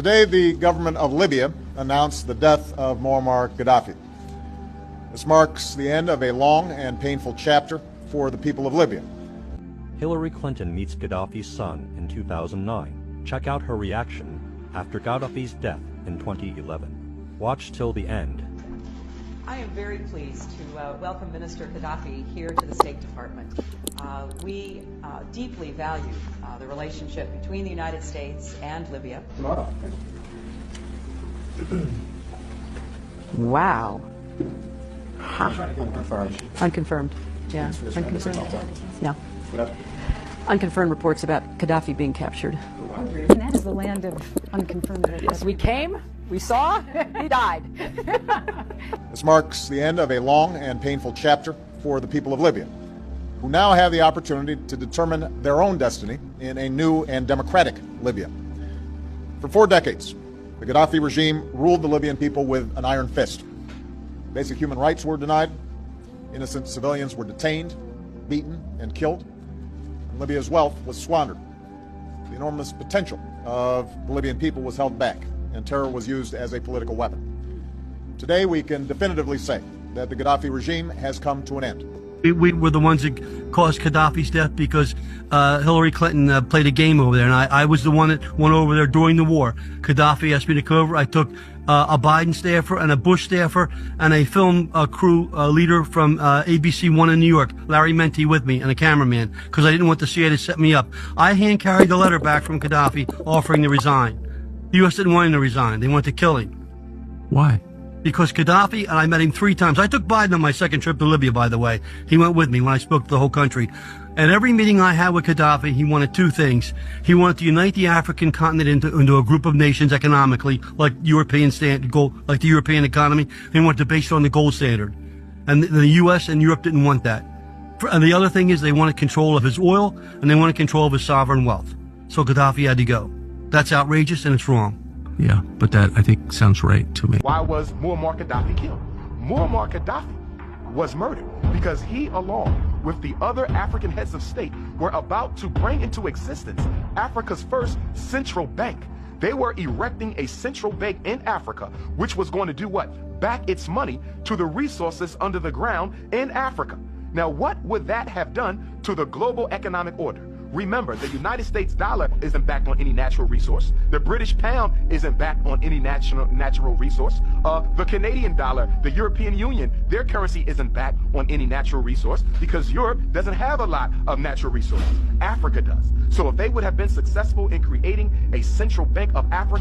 Today, the government of Libya announced the death of Muammar Gaddafi. This marks the end of a long and painful chapter for the people of Libya. Hillary Clinton meets Gaddafi's son in 2009. Check out her reaction after Gaddafi's death in 2011. Watch till the end. I am very pleased to welcome Minister Gaddafi here to the State Department. We deeply value the relationship between the United States and Libya. Wow. Unconfirmed. Unconfirmed. Yeah. Unconfirmed. No. Unconfirmed reports about Gaddafi being captured. And that is the land of unconfirmed reports. We came, we saw, he died. This marks the end of a long and painful chapter for the people of Libya, who now have the opportunity to determine their own destiny in a new and democratic Libya. For 4 decades, the Gaddafi regime ruled the Libyan people with an iron fist. Basic human rights were denied, innocent civilians were detained, beaten, and killed, and Libya's wealth was squandered. The enormous potential of the Libyan people was held back, and terror was used as a political weapon. Today, we can definitively say that the Gaddafi regime has come to an end. We were the ones that caused Gaddafi's death because Hillary Clinton played a game over there, and I was the one that went over there during the war. Gaddafi asked me to come over. I took a Biden staffer and a Bush staffer and a film crew leader from ABC One in New York, Larry Menti, with me, and a cameraman, because I didn't want the CIA to set me up. I hand-carried the letter back from Gaddafi offering to resign. The U.S. didn't want him to resign. They wanted to kill him. Why? Because Gaddafi, and I met him 3 times. I took Biden on my second trip to Libya, by the way. He went with me when I spoke to the whole country. And every meeting I had with Gaddafi, he wanted 2 things. He wanted to unite the African continent into a group of nations economically, like the European economy. He wanted to base it on the gold standard. And the U.S. and Europe didn't want that. And the other thing is they wanted control of his oil, and they wanted control of his sovereign wealth. So Gaddafi had to go. That's outrageous, and it's wrong. Yeah, but that, I think, sounds right to me. Why was Muammar Gaddafi killed? Muammar Gaddafi was murdered because he, along with the other African heads of state, were about to bring into existence Africa's first central bank. They were erecting a central bank in Africa, which was going to do what? Back its money to the resources under the ground in Africa. Now, what would that have done to the global economic order? Remember, the United States dollar isn't backed on any natural resource. The British pound isn't backed on any natural resource. The Canadian dollar, the European Union, their currency isn't backed on any natural resource because Europe doesn't have a lot of natural resources. Africa does. So if they would have been successful in creating a central bank of Africa,